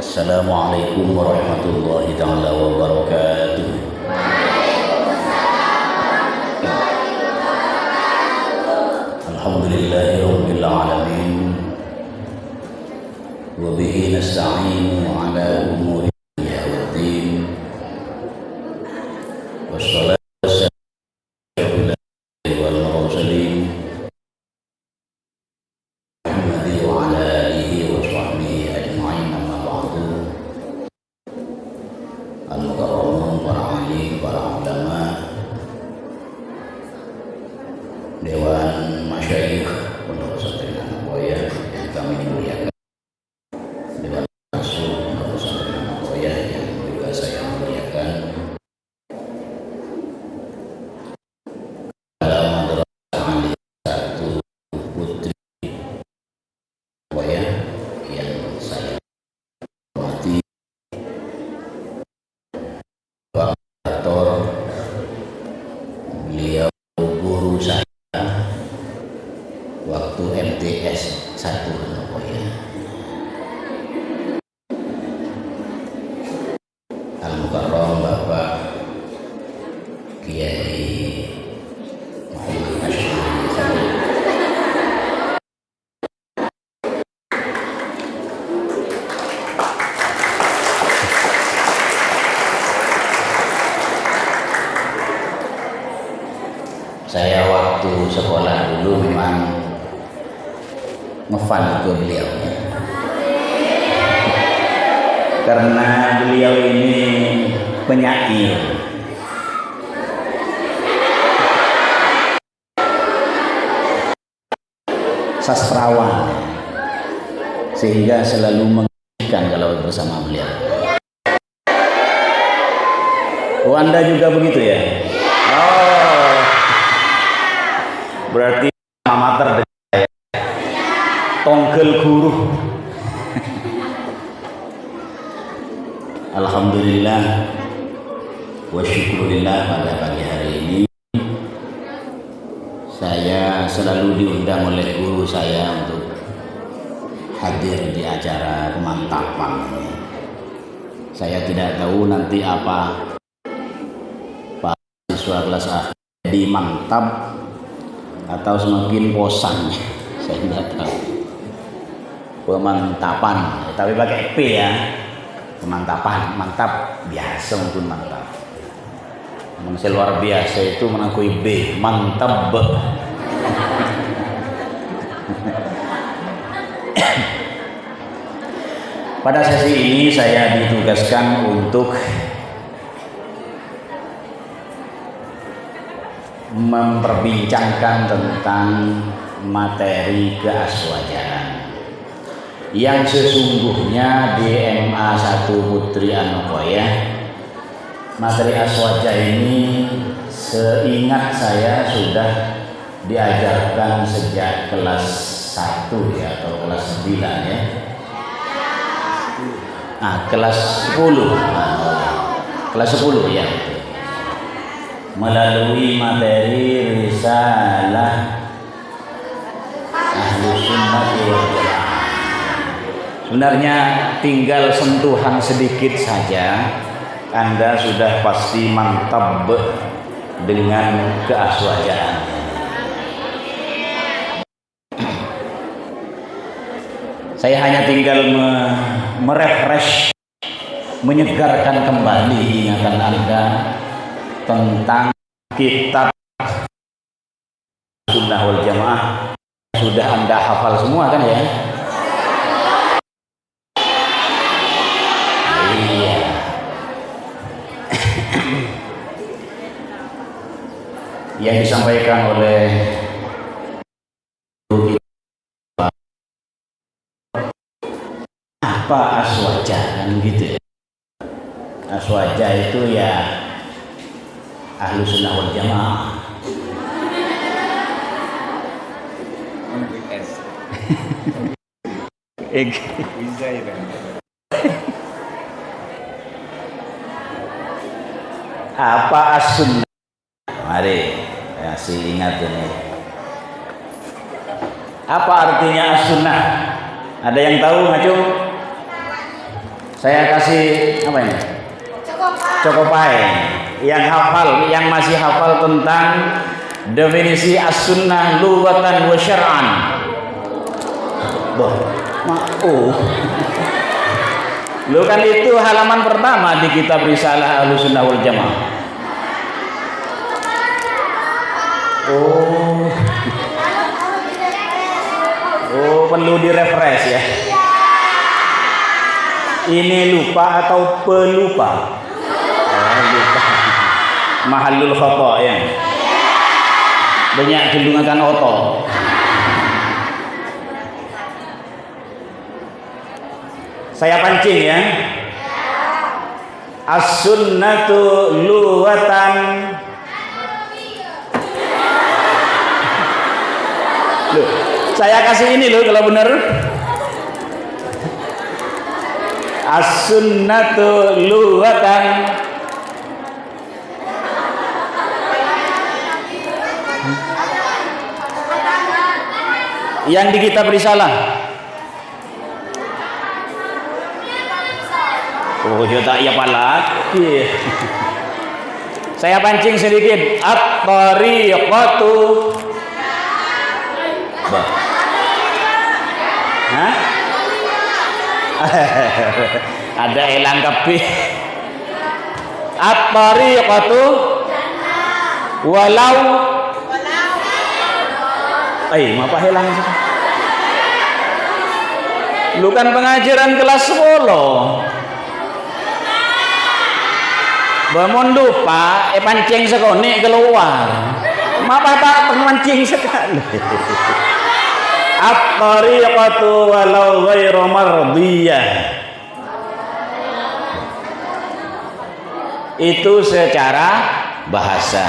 Assalamualaikum warahmatullahi taala wabarakatuh. Alhamdulillahi rabbil alamin. Wa bihi nasta'inu ala umuri dunya waddin. Wassalatu wassalamu ala mursalin Muhammad wa ala alihi wa sahbihi ajma'in, amma ba'du. Al-mukarramun, para alim, para ulama, Dewan Masyayikh Pondok Pesantren Anak-Buaya yang kami muliakan, Dewan Pengasuh Pondok Pesantren Anak-Buaya yang juga saya muliakan, Madrasah Aliyah 1 Putri Anak-Buaya yang saya hormati, Pak Rektor, beliau guru saya waktu MTS 1 Anak-Buaya, Al-Mukarram Bapak Kiai Muhammad Hashim Khalil. Saya waktu sekolah dulu memang ngefan ke beliau, karena beliau ini penyair, sastrawan, sehingga selalu mengasihkan kalau bersama beliau. Oh, Anda juga begitu ya? Oh, berarti amatir dengan saya, tonggel guru. Alhamdulillah wa syukurillah, pada pagi hari ini saya selalu diundang oleh guru saya untuk hadir di acara pemantapan ini. Saya tidak tahu nanti apa Pak siswa kelas akhir di mantap atau semakin bosan, saya tidak tahu. Pemantapan, tapi pakai P ya. Pemantapan, mantap biasa maupun mantap. Manusia luar biasa itu menakui B, mantap B. Pada sesi ini saya ditugaskan untuk memperbincangkan tentang materi keaswajaran yang sesungguhnya di MA 1 Putri Anak-Buaya. Materi aswaja ini seingat saya sudah diajarkan sejak kelas 1 ya, atau kelas 9 ya. Kelas 10. Kelas 10 ya. Melalui materi risalah Ahlus Sunnah wal Jamaah. Sebenarnya tinggal sentuhan sedikit saja, Anda sudah pasti mantap dengan keaswajaan. Saya hanya tinggal merefresh, menyegarkan kembali ingatan Anda tentang kitab Sunnah wal Jamaah. Sudah Anda hafal semua kan ya? Iya. Yang disampaikan oleh apa aswaja kan gitu ya. Aswaja itu ya Ahlus Sunnah wal Jamaah. Apa as-sunnah? Mari kasih ingat ini. Apa artinya as-sunnah? Ada yang tahu, Ngacung? Saya kasih apa ini? Cokopai. Yang hafal, yang masih hafal tentang definisi as-sunnah lughatan wa syar'an. Lu kan itu halaman pertama di kitab Risalah Ahlussunnah wal Jamaah. Perlu direfresh ya. Ini lupa atau pelupa? Lupa. Mahallul khata ya. Banyak digunakan oto. Saya pancing ya. As-sunnatu lughatan. Loh, saya kasih ini loh kalau benar. As-sunnatu lughatan. Yang di kitab Risalah. Tak iya palat. Saya pancing sedikit. At-tariqatu. Hah? Ada elang kepi. At-tariqatu walau ngapa helang? Lu kan pengajaran kelas 10. Bangun lupa, pancing sekone keluar. Mapa tak mancing sekali. At-tariqatu walau ghairu mardiyah. Itu secara bahasa.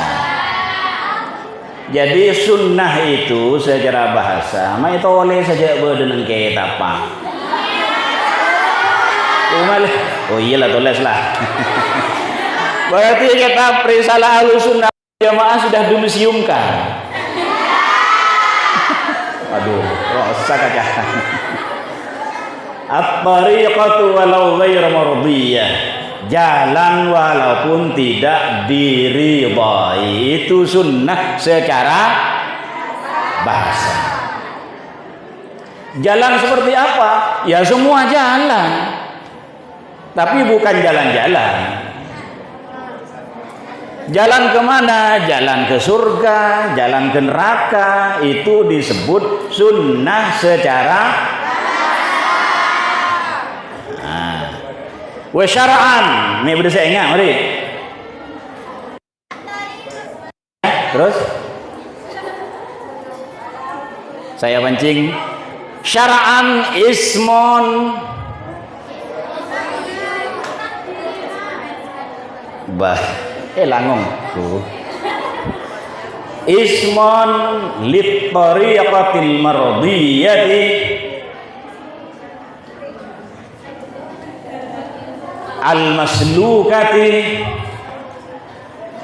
Jadi sunnah itu secara bahasa, mai tole saja dengan kayak apa. Oh iyalah toles lah. Berarti kita Risalah Ahlussunnah Jamaah sudah dimuseumkan. Aduh, rosak aja. At-tariqatu walau ghairu mardiyah. Jalan walaupun tidak diridhai, itu sunnah secara bahasa. Jalan seperti apa? Ya semua jalan. Tapi bukan jalan-jalan. Jalan kemana? Jalan ke surga, jalan ke neraka, itu disebut sunnah secara wa syara'an. Ini udah saya ingat, mari. Terus saya pancing. Syara'an ismon langong ismon lit tariqatil mardiyati al-maslukati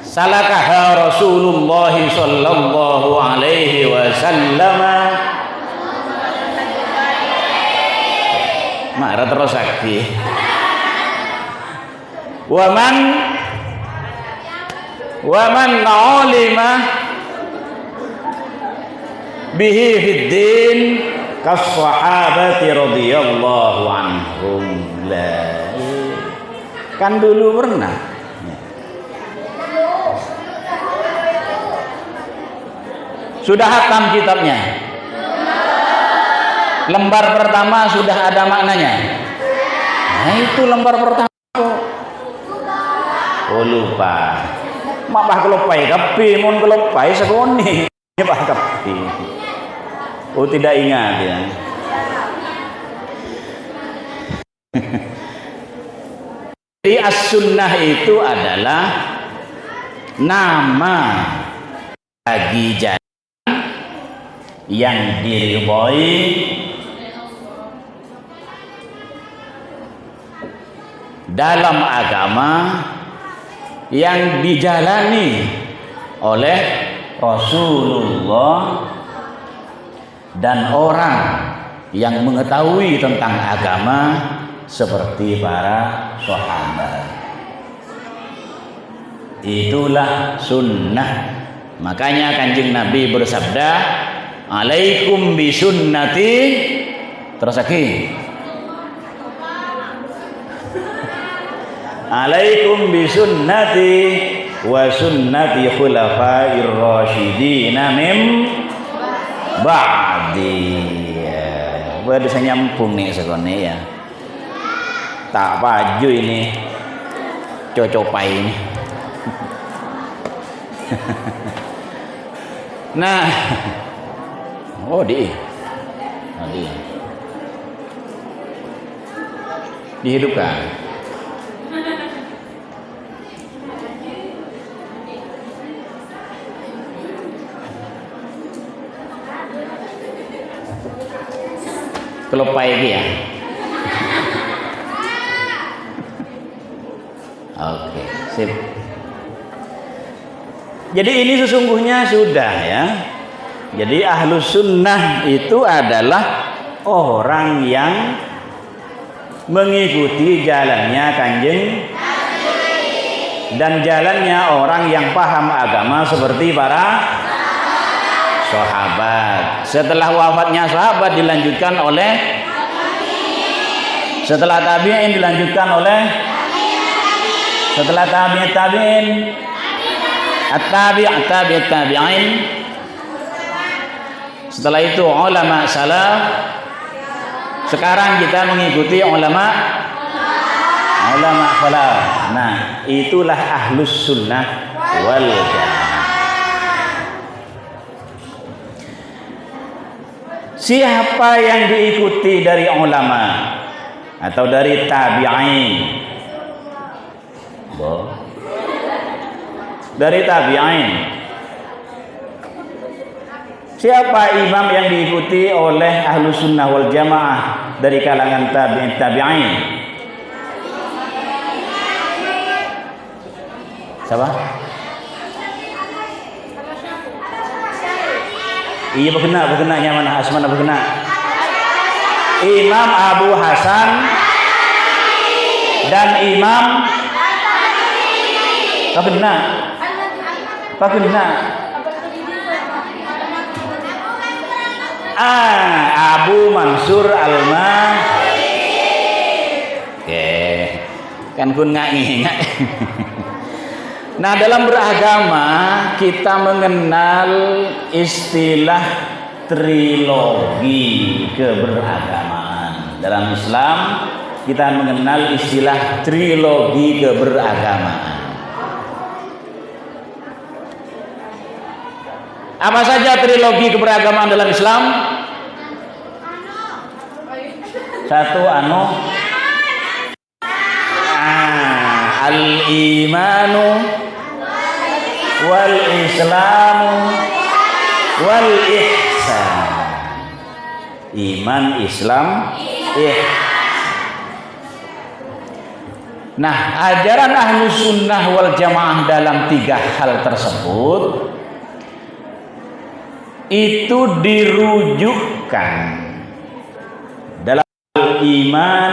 salakaha Rasulullah sallallahu alaihi wasallam. Marah terus lagi. Waman ulima bihi fid din kas sahabati radhiyallahu anhum. Kan dulu pernah. Sudah hatam kitabnya. Lembar pertama sudah ada maknanya. Nah itu lembar pertama. Oh lupa. Mapah kelopai kapi, mon kelopai sekoni. Mapah kapi. Oh tidak ingat ya. Jadi as-sunnah itu adalah nama bagi jalan yang diridhai dalam agama, yang dijalani oleh Rasulullah dan orang yang mengetahui tentang agama seperti para sahabat. Itulah sunnah. Makanya Kanjeng Nabi bersabda, alaikum bisunnati, terus lagi, alaikum bisunnati wa sunnati khulafair rasyidin min ba'di. Boleh bisa nyambung nih sekone ya. Tak baju ini cocopai ini. Nah, dihidupkan. Kelopai lagi ya. Oke, sip. Jadi ini sesungguhnya sudah ya. Jadi ahlus sunnah itu adalah orang yang mengikuti jalannya Kanjeng dan jalannya orang yang paham agama seperti para sahabat. Setelah wafatnya sahabat dilanjutkan oleh, setelah tabi'in dilanjutkan oleh, setelah tabi'in tabi'in, setelah itu ulama salaf. Sekarang kita mengikuti ulama salaf. Nah, itulah ahlus sunnah wal jamaah. Siapa yang diikuti dari ulama atau dari tabi'in? Dari tabi'in. Siapa imam yang diikuti oleh ahlus sunnah wal jamaah dari kalangan tabi'in? Siapa? Iya berkenanya mana? Asmana berkena. Imam Abu Hasan dan Imam berkena. Abu Mansur Al-Maturidi. Oke, kan kun nggak. Nah, dalam beragama kita mengenal istilah trilogi keberagamaan. Dalam Islam kita mengenal istilah trilogi keberagamaan. Apa saja trilogi keberagamaan dalam Islam? Satu, al-imanu wal islamu wal ihsan. Iman, Islam, ihsan. Nah, ajaran ahlus sunnah wal jamaah dalam tiga hal tersebut itu dirujukkan dalam iman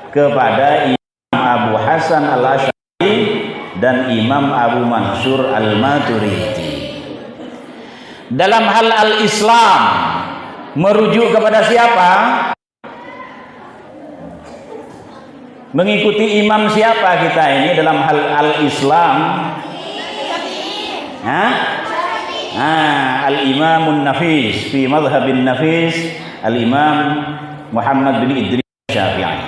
kepada Imam Abu Hasan Al-Asy'ari dan Imam Abu Mansur Al-Maturidi. Dalam hal al-Islam merujuk kepada siapa? Mengikuti imam siapa kita ini dalam hal al-Islam? Al-Imamun Nafis fi madhhabin Nafis, Al-Imam Muhammad bin Idris Syafi'i.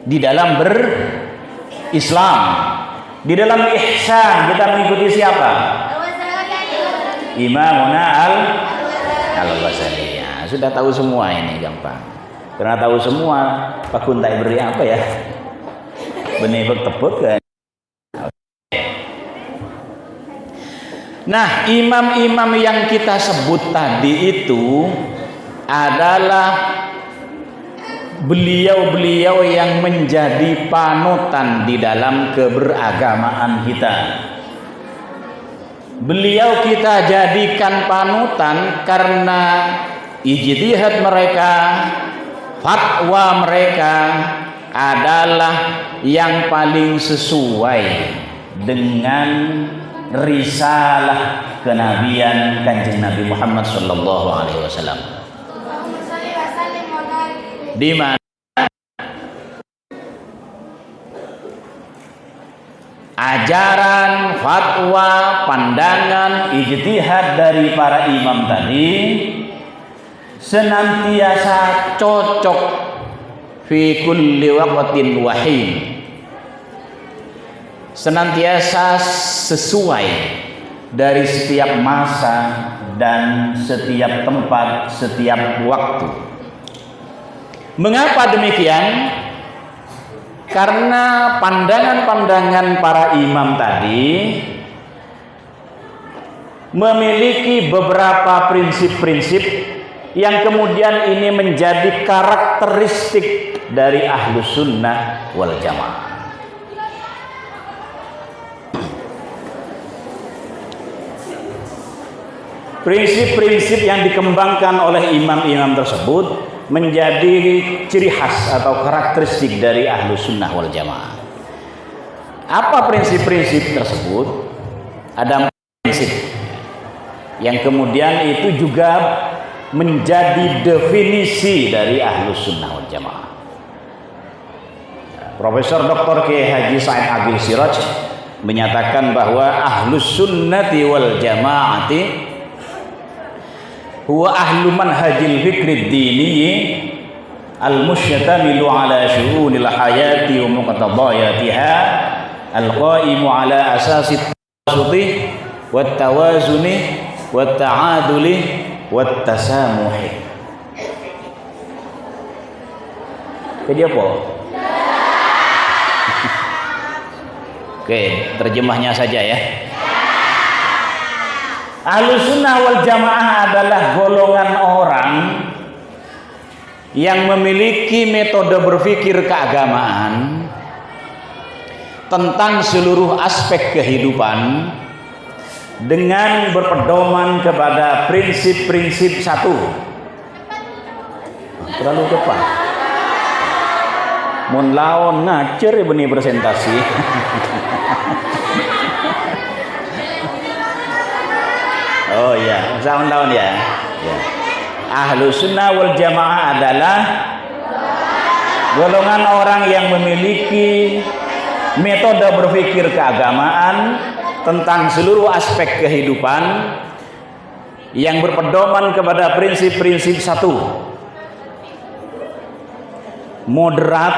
Di dalam berislam, di dalam ihsan kita mengikuti siapa? Imamuna Al-Ghazali. Ya, sudah tahu semua ini, gampang. Karena tahu semua, Pak Kun tak beri apa ya? Benih tebut kan? Nah, imam-imam yang kita sebut tadi itu adalah beliau-beliau yang menjadi panutan di dalam keberagamaan kita. Beliau kita jadikan panutan karena ijtihad mereka, fatwa mereka adalah yang paling sesuai dengan risalah kenabian Kanjeng Nabi Muhammad sallallahu alaihi wasallam. Di mana ajaran, fatwa, pandangan, ijtihad dari para imam tadi senantiasa cocok fi kulli waqtin wahin, senantiasa sesuai dari setiap masa dan setiap tempat, setiap waktu. Mengapa demikian? Karena pandangan-pandangan para imam tadi memiliki beberapa prinsip-prinsip yang kemudian ini menjadi karakteristik dari Ahlus Sunnah wal Jamaah. Prinsip-prinsip yang dikembangkan oleh imam-imam tersebut menjadi ciri khas atau karakteristik dari Ahlus Sunnah wal Jamaah. Apa prinsip-prinsip tersebut? Ada prinsip yang kemudian itu juga menjadi definisi dari Ahlus Sunnah wal Jamaah. Profesor Dr. Kiai Haji Said Agil Siraj menyatakan bahwa Ahlus Sunnati wal Jamaati huwa ahlu manhajil fikri dini al-mushtamilu ala syu'unil hayati wa muqtadayatiha al-qaimu ala asasi at-tawasuti wat-tawazuni wat-ta'aduli wat-tasamuhi. Jadi apa? Oke, terjemahnya saja ya. Ahlus Sunnah wal Jamaah adalah golongan orang yang memiliki metode berpikir keagamaan tentang seluruh aspek kehidupan dengan berpedoman kepada prinsip-prinsip satu. Terlalu cepat. Mun lawan ngacer benih presentasi. Oh ya, tahun-tahun ya. Ahlus Sunnah wal Jamaah adalah golongan orang yang memiliki metode berpikir keagamaan tentang seluruh aspek kehidupan yang berpedoman kepada prinsip-prinsip satu. Moderat.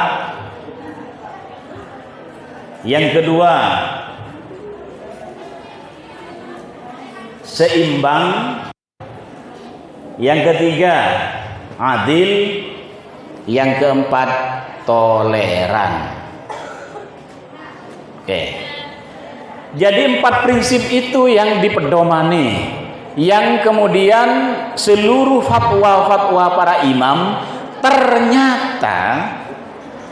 Yang kedua, seimbang. Yang ketiga, adil. Yang keempat, toleran. Oke. Jadi 4 prinsip itu yang dipedomani, yang kemudian seluruh fatwa-fatwa para imam ternyata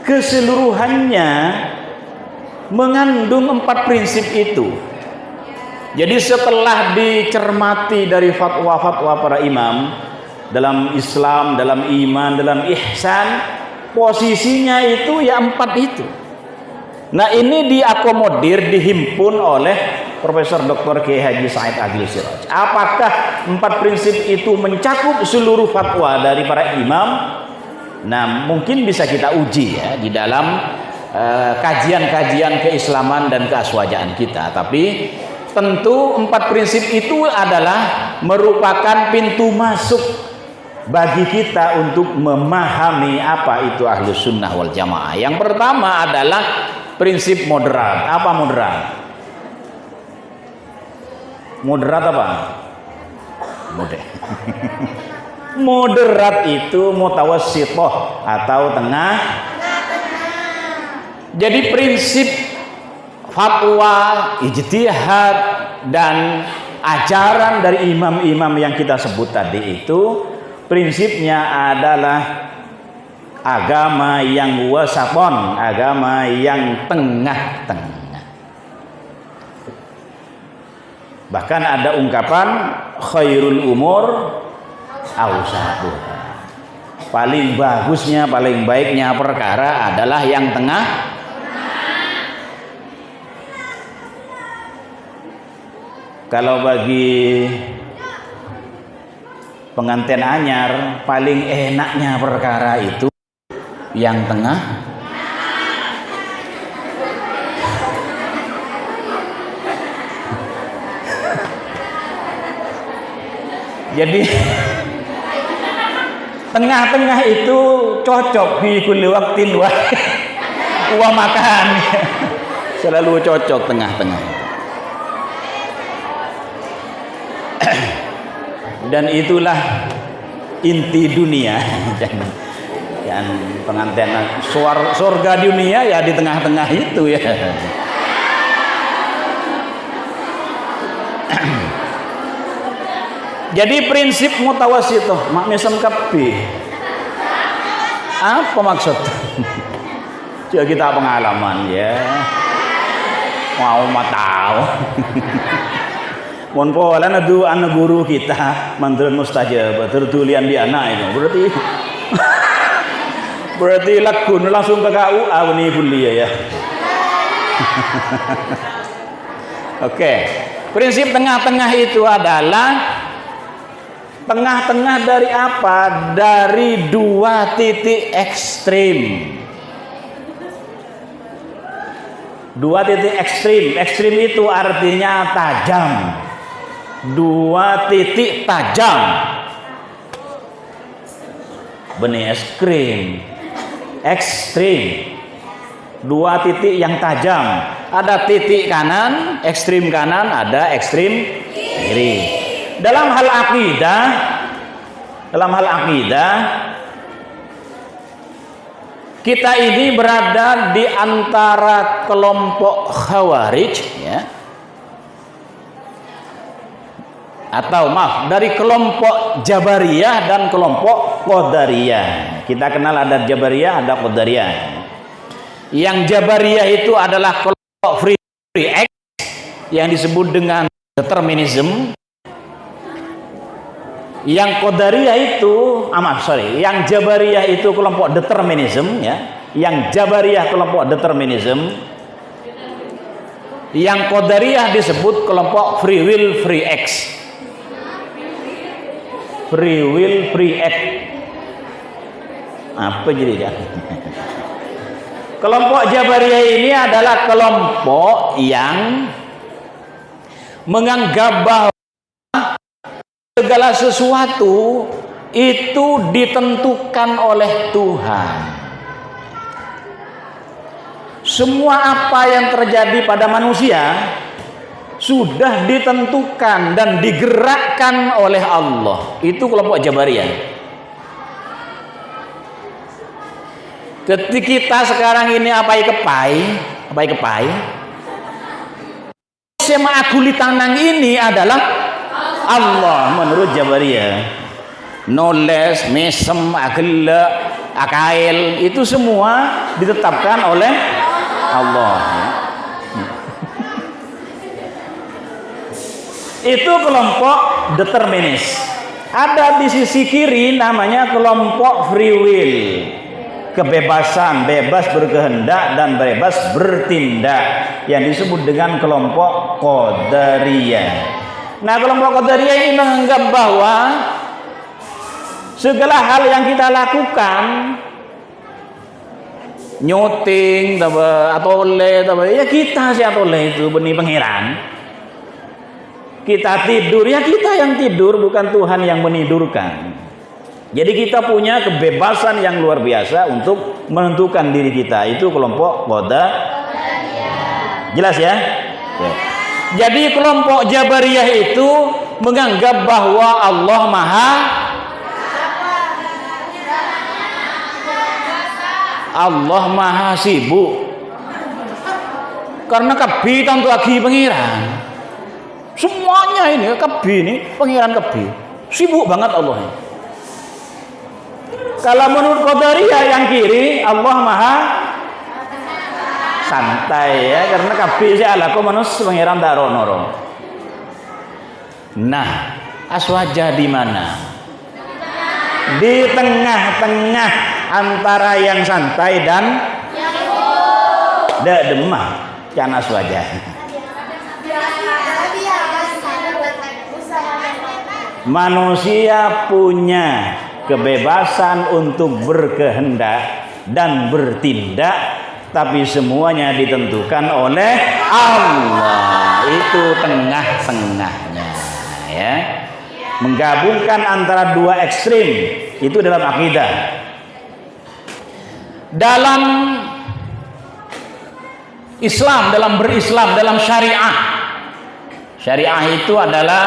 keseluruhannya mengandung 4 prinsip itu. Jadi setelah dicermati dari fatwa-fatwa para imam dalam Islam, dalam iman, dalam ihsan, posisinya itu ya 4 itu. Nah, ini diakomodir, dihimpun oleh Profesor Dr. Kiai Haji Said Agil Siraj. Apakah 4 prinsip itu mencakup seluruh fatwa dari para imam? Nah, mungkin bisa kita uji ya di dalam kajian-kajian keislaman dan keaswajaan kita. Tapi tentu 4 prinsip itu adalah merupakan pintu masuk bagi kita untuk memahami apa itu Ahlus Sunnah wal Jamaah. Yang pertama adalah prinsip moderat. Apa moderat? Moderat apa? Moderat itu mutawassithah atau tengah. Jadi prinsip fatwa, ijtihad dan ajaran dari imam-imam yang kita sebut tadi itu prinsipnya adalah agama yang wasaton, agama yang tengah-tengah. Bahkan ada ungkapan khairul umur awsatuha. Paling bagusnya, paling baiknya perkara adalah yang tengah. Kalau bagi pengantin anyar, paling enaknya perkara itu yang tengah. Jadi tengah-tengah itu cocok di kulli waktin wa makan. Selalu cocok tengah-tengah. Dan itulah inti dunia. Dan pengantin surga dunia ya di tengah-tengah itu ya. Jadi prinsip mutawasithah maknisem kabeh. Apa maksud? Coba kita pengalaman ya. Mau tahu. Mohon pola nadu anak guru kita mantrun mustajab tertulian di anak itu berarti lakun langsung ke KUA ini kuliah ya. Oke, prinsip tengah-tengah itu adalah tengah-tengah dari apa? Dari dua titik ekstrim. Dua titik ekstrim. Ekstrim itu artinya tajam. Dua titik tajam. Benih es krim. Ekstrim. Dua titik yang tajam. Ada titik kanan, ekstrim kanan, ada ekstrim kiri. Dalam hal akidah, kita ini berada di antara kelompok Khawarij ya. Atau maaf, dari kelompok Jabariyah dan kelompok Qadariyah. Kita kenal ada Jabariyah, ada Qadariyah. Yang Jabariyah itu adalah kelompok free act yang disebut dengan determinism. Yang Qadariyah itu, yang Jabariyah itu kelompok determinism ya. Yang Jabariyah kelompok determinism. Yang Qadariyah disebut kelompok free will free act. Free will free act. Apa jadi ya? Kelompok Jabariyah ini adalah kelompok yang menganggap bahwa segala sesuatu itu ditentukan oleh Tuhan. Semua apa yang terjadi pada manusia sudah ditentukan dan digerakkan oleh Allah. Itu kelompok Jabariyah. Ketika kita sekarang ini apa kepai? Sema agulitanang ini adalah Allah menurut Jabariyah. Noles, mesem, agel, akail itu semua ditetapkan oleh Allah. Itu kelompok determinis. Ada di sisi kiri namanya kelompok free will. Kebebasan, bebas berkehendak dan bebas bertindak yang disebut dengan kelompok Qadariyah. Nah, kelompok Qadariyah ini menganggap bahwa segala hal yang kita lakukan, nyuting atau ya kita sih atau itu benih pangeran. Kita tidur ya kita yang tidur, bukan Tuhan yang menidurkan. Jadi kita punya kebebasan yang luar biasa untuk menentukan diri kita. Itu kelompok Qadariyah. Jelas ya? Ya. Jadi kelompok Jabariyah itu menganggap bahwa Allah maha sibuk. Karena kebi tentu agi pengiran. Semuanya ini kebi ini pengiran kebi. Sibuk banget Allah. Kalau menurut Qadariyah yang kiri, Allah maha santai ya, karena kabeh alaku manus pangeran daronoro. Nah, aswaja di mana? Di tengah-tengah antara yang santai dan demah canas wajah. Manusia punya kebebasan untuk berkehendak dan bertindak, tapi semuanya ditentukan oleh Allah. Itu tengah-tengahnya, ya. Menggabungkan antara dua ekstrim itu dalam akidah. Dalam Islam, dalam berislam, dalam syariah. Syariah itu adalah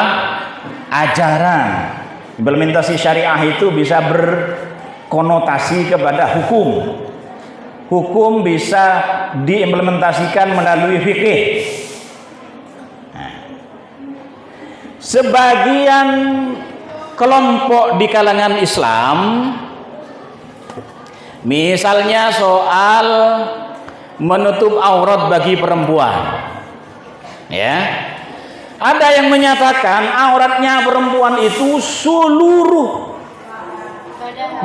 ajaran. Implementasi syariah itu bisa berkonotasi kepada hukum. Hukum bisa diimplementasikan melalui fikih. Nah, sebagian kelompok di kalangan Islam, misalnya soal menutup aurat bagi perempuan, ya, ada yang menyatakan auratnya perempuan itu seluruh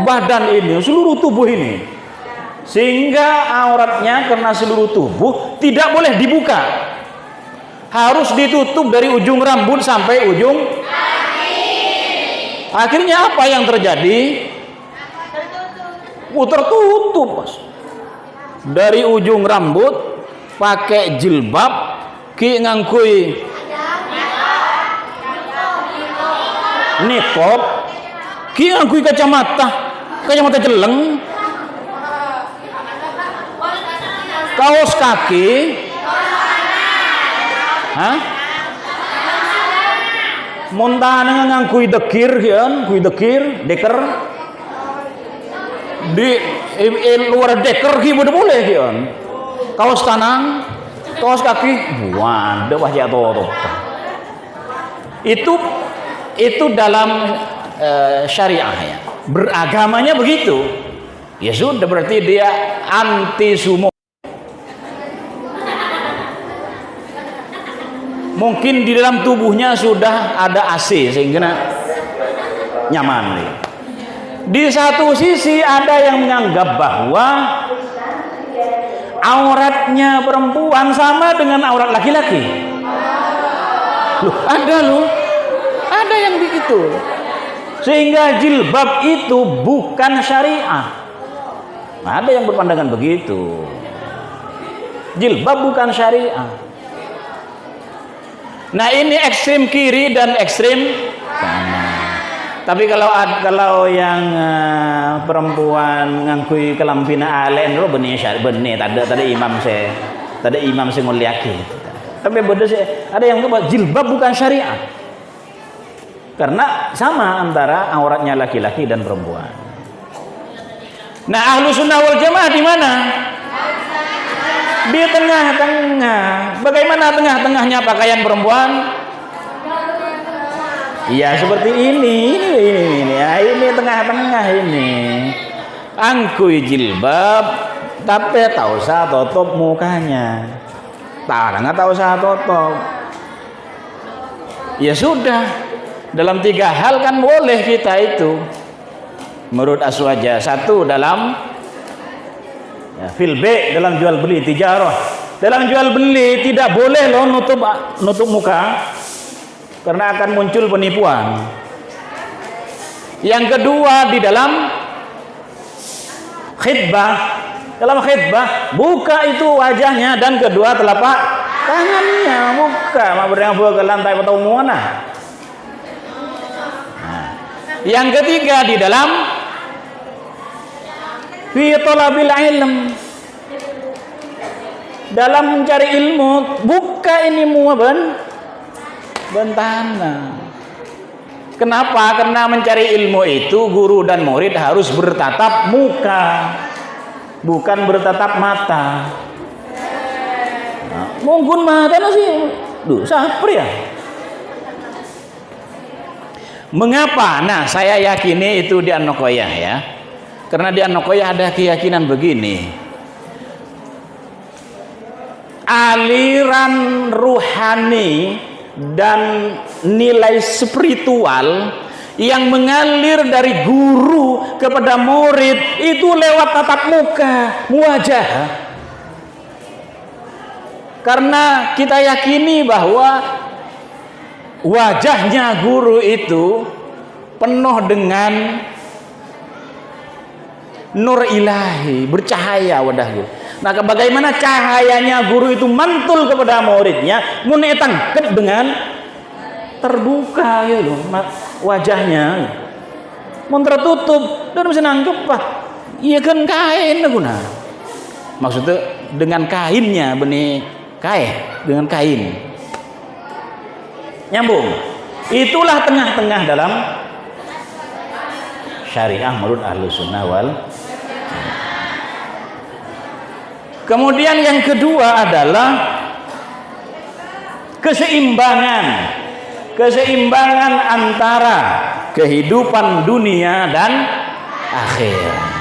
badan ini, seluruh tubuh ini, sehingga auratnya karena seluruh tubuh tidak boleh dibuka, harus ditutup dari ujung rambut sampai ujung kaki. Akhirnya apa yang terjadi? Tertutup, Mas. Dari ujung rambut pakai jilbab, ki ngangkui niqab, ki ngangkui kacamata jeleng, kaos kaki, montana ngangkui dekir, deker di luar deker ki boleh kian. Kaos tanang, kaos kaki, waduh wah jatuh. Itu dalam syariah, ya. Beragamanya begitu. Ya sudah, berarti dia anti sumo. Mungkin di dalam tubuhnya sudah ada AC sehingga nyaman. Di satu sisi ada yang menganggap bahwa auratnya perempuan sama dengan aurat laki-laki. Ada yang begitu. Sehingga jilbab itu bukan syariah. Ada yang berpandangan begitu. Jilbab bukan syariah. Nah, ini ekstrim kiri dan ekstrim kanan. Tapi kalau yang perempuan ngangkui kelampina alen lo benih tadi imam saya nguliaki. Tapi bodoh sih, ada yang buat jilbab bukan syariah. Karena sama antara auratnya laki-laki dan perempuan. Nah, ahlu sunnah wal jamaah di mana? Di tengah-tengah. Bagaimana tengah-tengahnya pakaian perempuan? Ya seperti ini ya, ini tengah-tengah ini. Angkui jilbab, tapi tak usah tutup mukanya. Tak usah tutup. Ya sudah, dalam 3 hal kan boleh kita itu. Menurut aswaja, 1 dalam fil B, dalam jual beli tijarah. Dalam jual beli tidak boleh loh nutup muka. Karena akan muncul penipuan. Yang kedua di dalam khitbah. Dalam khitbah buka itu wajahnya dan kedua telapak tangannya buka. Mak berdang ke lantai atau mana? Yang ketiga di dalam fi talabil ilm. Dalam mencari ilmu buka ini bentana. Kenapa? Karena mencari ilmu itu guru dan murid harus bertatap muka, bukan bertatap mata. Mungkin mata sih, sapri ya. Mengapa? Nah, saya yakini itu di An-Nuqayyah ya. Karena di An-Nuqayyah ada keyakinan begini. Aliran ruhani dan nilai spiritual yang mengalir dari guru kepada murid itu lewat tatap muka, wajah. Karena kita yakini bahwa wajahnya guru itu penuh dengan nur ilahi, bercahaya wadah guru. Nah, bagaimana cahayanya guru itu mantul kepada muridnya, mun tangkep dengan terbuka ya loh wajahnya. Mun tertutup dan bisa nangkep pak. Iya kan kain guna. Maksudnya dengan kainnya benih kain, dengan kain. Nyambung. Itulah tengah-tengah dalam syariah menurut Ahlussunnah wal. Kemudian yang kedua adalah keseimbangan antara kehidupan dunia dan akhirat.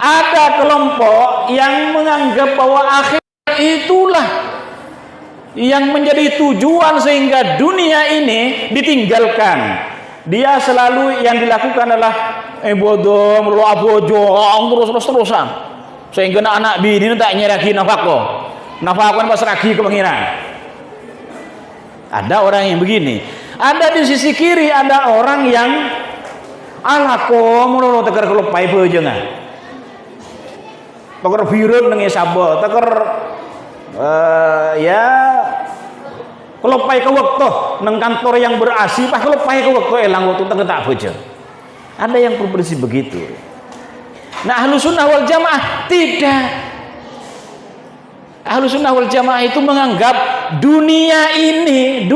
Ada kelompok yang menganggap bahwa akhirat itulah yang menjadi tujuan sehingga dunia ini ditinggalkan. Dia selalu yang dilakukan adalah bodom, lo abojong terus-terusan. Sehingga anak bini tak nyeraki nafkah. Nafkah kan pas ragi ke pengiran. Ada orang yang begini. Ada di sisi kiri ada orang yang alako lo teker kelupai bejengan. Teker birun nang sabo, teker ya kelupai ke waktu nang kantor yang berasi pas kelupai ke waktu elang waktu tengah tak bojo. Ada yang berprinsip begitu. Nah, Ahlussunnah wal Jamaah tidak. Ahlussunnah wal Jamaah itu menganggap dunia ini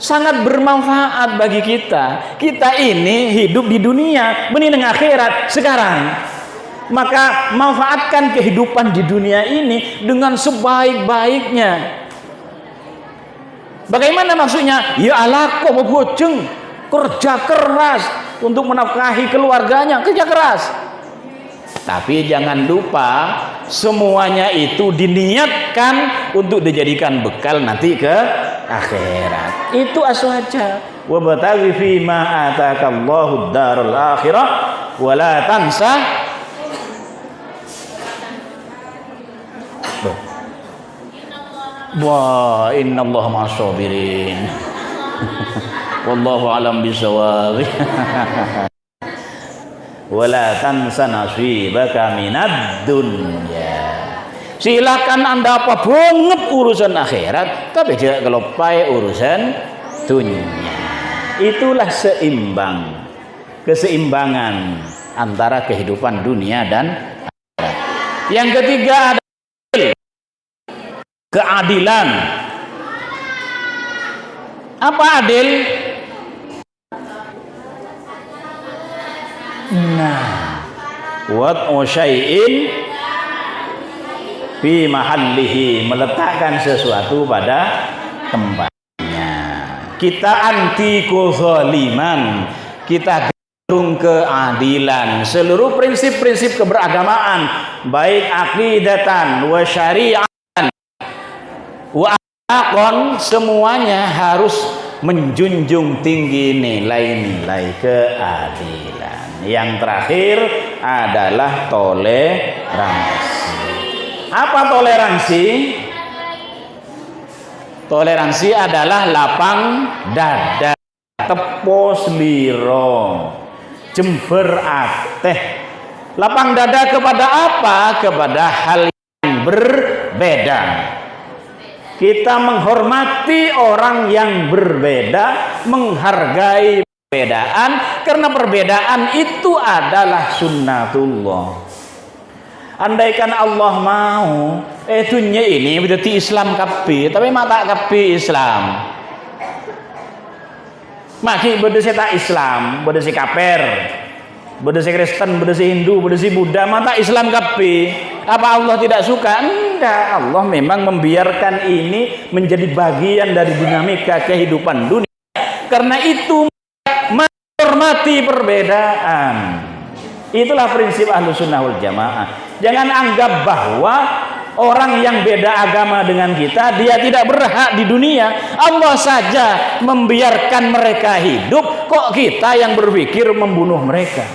sangat bermanfaat bagi kita. Kita ini hidup di dunia, benih dengan akhirat sekarang. Maka manfaatkan kehidupan di dunia ini dengan sebaik-baiknya. Bagaimana maksudnya? Ya alako bojeng, kerja keras untuk menafkahi keluarganya, kerja keras. Tapi jangan lupa semuanya itu diniatkan untuk dijadikan bekal nanti ke akhirat. Itu aswaja. Wa bataghi fi ma atakallahu ad-darul akhirah wa la tansa wa innallaha ma'as-sabirin. Wallahu alam bisawab. Wala tansa nasibaka minad dunya. Silakan Anda apa banget urusan akhirat, tapi jangan kelupai urusan dunia. Itulah keseimbangan antara kehidupan dunia dan akhirat. Yang ketiga ada keadilan. Apa adil? Nah, wad'u syai'in fi mahallihi, meletakkan sesuatu pada tempatnya. Kita anti kezaliman, kita cenderung keadilan. Seluruh prinsip-prinsip keberagamaan, baik aqidatan wa syari'atan wa akhlaqan, semuanya harus menjunjung tinggi nilai-nilai keadilan. Yang terakhir adalah toleransi. Apa toleransi? Toleransi adalah lapang dada, tepos liro, jember ateh. Lapang dada kepada apa? Kepada hal yang berbeda. Kita menghormati orang yang berbeda, menghargai perbedaan, karena perbedaan itu adalah sunnatullah. Andaikan Allah mau dunia ini berarti Islam kapi, tapi mata kapi Islam. Maki berdesi tak Islam, berdesi kaper, berdesi Kristen, berdesi Hindu, berdesi Buddha, mata Islam kapi. Apa Allah tidak suka? Enggak, Allah memang membiarkan ini menjadi bagian dari dinamika kehidupan dunia. Karena itu menghormati perbedaan. Itulah prinsip Ahlussunnah wal Jamaah. Jangan anggap bahwa Orang yang beda agama dengan kita, dia tidak berhak di dunia. Allah saja membiarkan mereka hidup, kok kita yang berpikir membunuh mereka?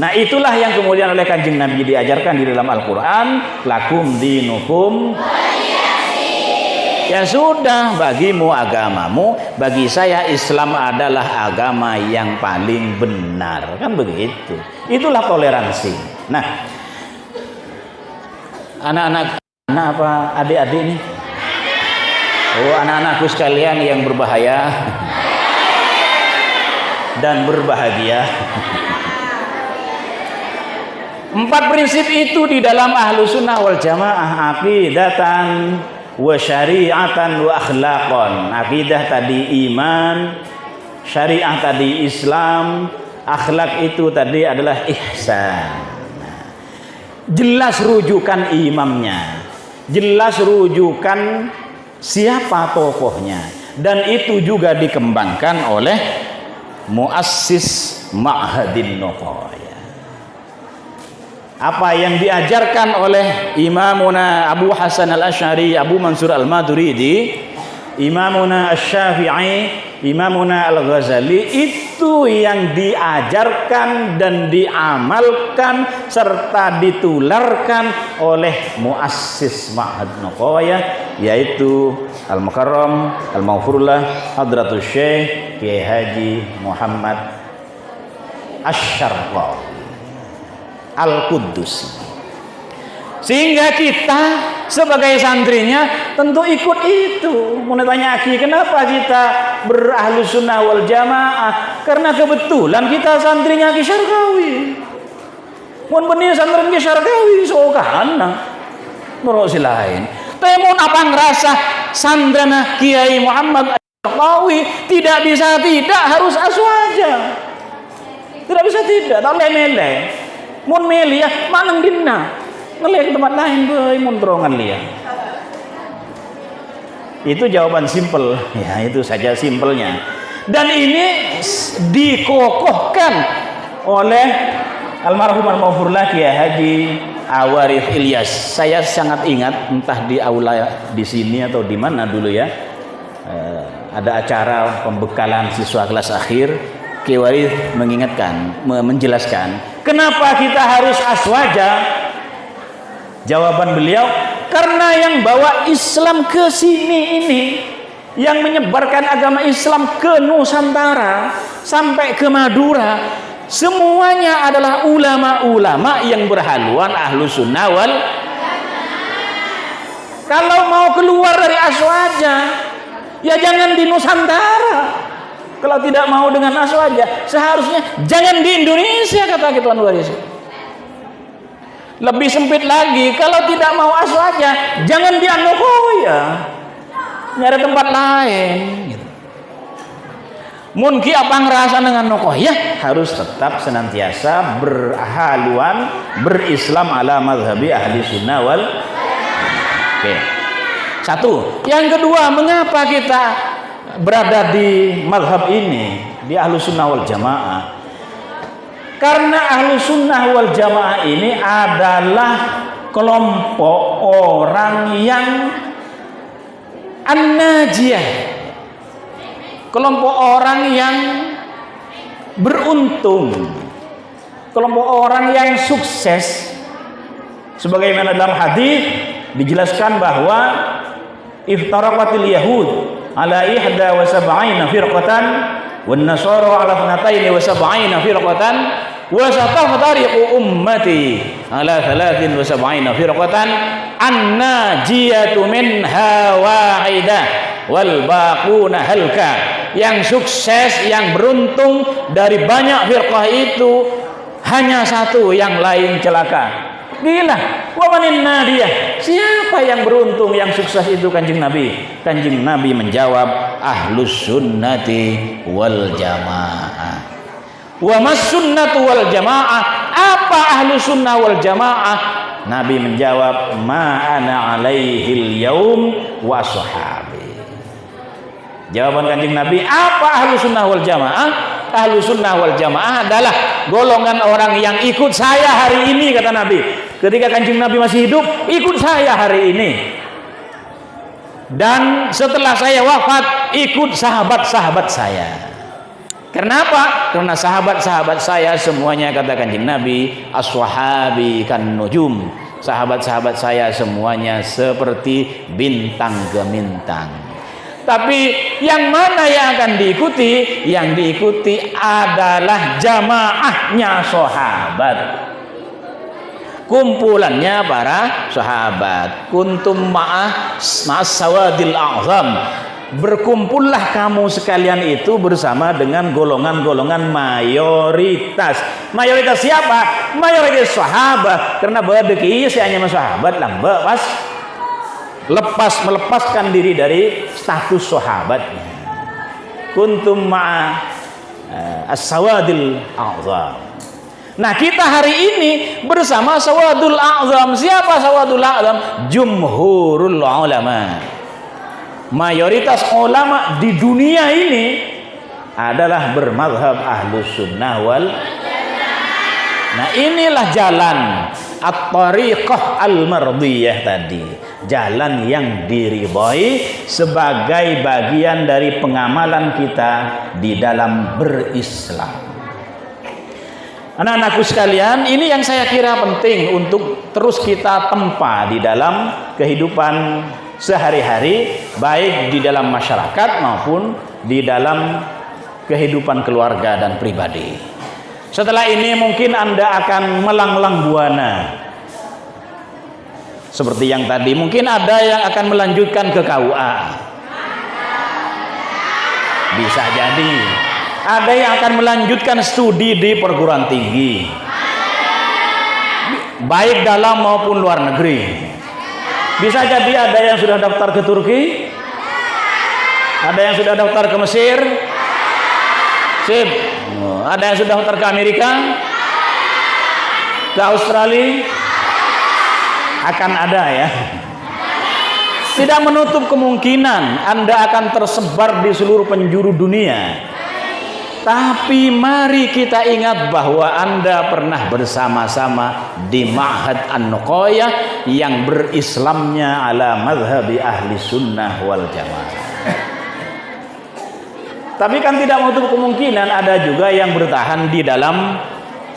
Nah, itulah yang kemudian oleh Kanjeng Nabi diajarkan di dalam Al-Quran, lakum dinukum. Ya sudah, bagimu agamamu, bagi saya Islam adalah agama yang paling benar. Kan begitu. Itulah toleransi. Nah, anak-anak apa adik-adik nih? Oh, anak-anakku sekalian yang berbahaya dan berbahagia. 4 prinsip itu di dalam Ahlus Sunnah wal Jamaah, aqidatan wa syari'atan wa akhlaqan. Akidah tadi iman, syariah tadi Islam, akhlak itu tadi adalah ihsan. Jelas rujukan imamnya, jelas rujukan siapa tokohnya, dan itu juga dikembangkan oleh muassis Ma'hadin Nuqaya. Apa yang diajarkan oleh Imamuna Abu Hasan al-Asy'ari, Abu Mansur al-Maturidi, Imamuna Asy-Syafi'i, Imamuna al-Ghazali, itu yang diajarkan dan diamalkan serta ditularkan oleh muassis Ma'had Nuqaya, yaitu Al-Mukarram Al-Maghfurullah Hadratus Syekh Kiai Haji Muhammad Asy-Syarqawi Al-Quddus. Sehingga kita sebagai santrinya tentu ikut itu. Mau tanya Aki, kenapa kita berahlus sunnah wal jamaah? Karena kebetulan kita santrinya Ki Syarqawi. Mun benih santri Ki Syarqawi sokana menurut si lain. Temun apa ngerasa santrina Kiai Muhammad Syarqawi tidak bisa tidak, harus aswaja. Tidak bisa tidak, tak lele. Mun meli ya manang dinna. Ngelih ke tempat lain boy, mun terongan lia. Itu jawaban simpel, ya itu saja simpelnya. Dan ini dikokohkan oleh almarhum al-Maghfurullah Kiai Haji Awarith Ilyas. Saya sangat ingat, entah di aula di sini atau di mana dulu ya, ada acara pembekalan siswa kelas akhir. Kiai Awarith mengingatkan, menjelaskan, kenapa kita harus aswaja? Jawaban beliau, karena yang bawa Islam ke sini ini, yang menyebarkan agama Islam ke Nusantara sampai ke Madura, semuanya adalah ulama-ulama yang berhaluan Ahlus Sunnah wal. Kalau mau keluar dari aswaja, ya jangan di Nusantara. Kalau tidak mau dengan aswaja, seharusnya jangan di Indonesia, kata Ketuan Waris. Lebih sempit lagi, kalau tidak mau aswaja, jangan di Anokoya, nyari tempat lain. Mungkin apa ngerasa dengan Nokoya, harus tetap senantiasa berhaluan, berislam ala madhabi ahli sunnah wal. Oke. Satu. Yang kedua, mengapa kita berada di madhab ini, di Ahlus Sunnah wal Jamaah? Karena Ahlus Sunnah wal Jamaah ini adalah kelompok orang yang an-najiyah, kelompok orang yang beruntung, kelompok orang yang sukses. Sebagaimana dalam hadis dijelaskan bahwa iftaraqatil yahud ala 71 firqatan wan nasara ala 72 firqatan wa sataftariqu ummati ala 73 firqatan an-najiyatu minha wahidah wal baquna halka. Yang sukses, yang beruntung dari banyak firqah itu hanya satu, yang lain celaka. Gila, wamanin nadiyah. Siapa yang beruntung, yang sukses itu? Kanjeng Nabi. Kanjeng Nabi menjawab, Ahlus Sunnati wal Jamaah. Wa mas sunnatu wal jamaah. Apa Ahlus Sunnah wal Jamaah? Nabi menjawab, ma ana alaihil yaum wa sahabi. Jawaban Kanjeng Nabi, apa Ahlus Sunnah wal Jamaah? Ahlus Sunnah wal Jamaah adalah golongan orang yang ikut saya hari ini, kata Nabi. Ketika Kanjeng Nabi masih hidup, ikut saya hari ini. Dan setelah saya wafat, ikut sahabat-sahabat saya. Kenapa? Karena sahabat-sahabat saya semuanya, kata Kanjeng Nabi, as-swahabi kan nujum. Sahabat-sahabat saya semuanya seperti bintang gemintang. Tapi yang mana yang akan diikuti? Yang diikuti adalah jamaahnya sahabat, kumpulannya para sahabat. Kuntum ma'as sawadil a'zam, berkumpullah kamu sekalian itu bersama dengan golongan-golongan mayoritas. Mayoritas siapa? Mayoritas sahabat. Karena badeki hanya sahabat lamba pas melepaskan diri dari status sahabatnya. Kuntum ma'a as-sawadil a'zam. Nah, kita hari ini bersama sawadul a'zam. Siapa sawadul a'zam? Jumhurul ulama. Mayoritas ulama di dunia ini adalah bermadzhab Ahlus Sunnah wal. Nah, inilah jalan at-tariqah al-mardiyah tadi, jalan yang diridhai sebagai bagian dari pengamalan kita di dalam berislam. Anak-anakku sekalian, ini yang saya kira penting untuk terus kita tempa di dalam kehidupan sehari-hari, baik di dalam masyarakat maupun di dalam kehidupan keluarga dan pribadi. Setelah ini mungkin Anda akan melanglang buana seperti yang tadi. Mungkin ada yang akan melanjutkan ke KUA, bisa jadi. Ada yang akan melanjutkan studi di perguruan tinggi, baik dalam maupun luar negeri. Bisa jadi ada yang sudah daftar ke Turki, ada yang sudah daftar ke Mesir. Sip. Ada yang sudah daftar ke Amerika, ke Australia, akan ada ya. Tidak menutup kemungkinan Anda akan tersebar di seluruh penjuru dunia. Tapi mari kita ingat bahwa Anda pernah bersama-sama di Ma'had An-Nuqayah yang berislamnya ala madhabi ahli sunnah wal jamaah. Tapi kan tidak menutup kemungkinan ada juga yang bertahan di dalam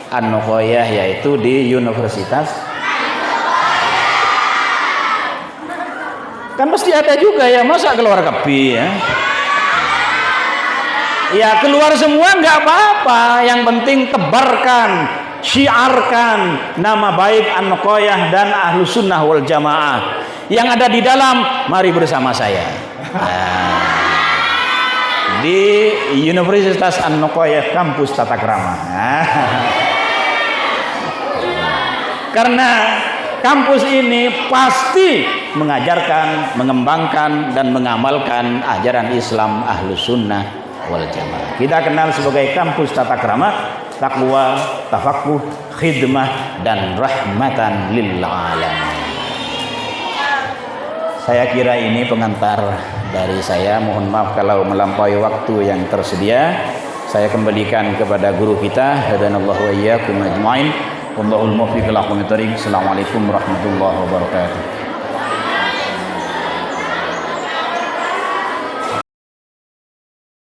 An-Nuqayah, yaitu di universitas. Kan pasti ada juga ya, masa keluar kepi ya. Ya keluar semua nggak apa-apa, yang penting tebarkan, syiarkan nama baik An-Nuqayah dan Ahlus Sunnah wal Jamaah. Yang ada di dalam, mari bersama saya. Nah, di Universitas An-Nuqayah kampus Tata Krama. Karena kampus ini pasti mengajarkan, mengembangkan dan mengamalkan ajaran Islam Ahlus Sunnah wal Jamaah. Kita kenal sebagai kampus Tata Krama, takwa, tafaqquh, khidmah dan rahmatan lil alamin. Saya kira ini pengantar dari saya. Mohon maaf kalau melampaui waktu yang tersedia. Saya kembalikan kepada guru kita. Hadanallahu wa iyyakum ajmain. Wallahul muwaffiq ila aqwamit thoriq. Assalamualaikum warahmatullahi wabarakatuh.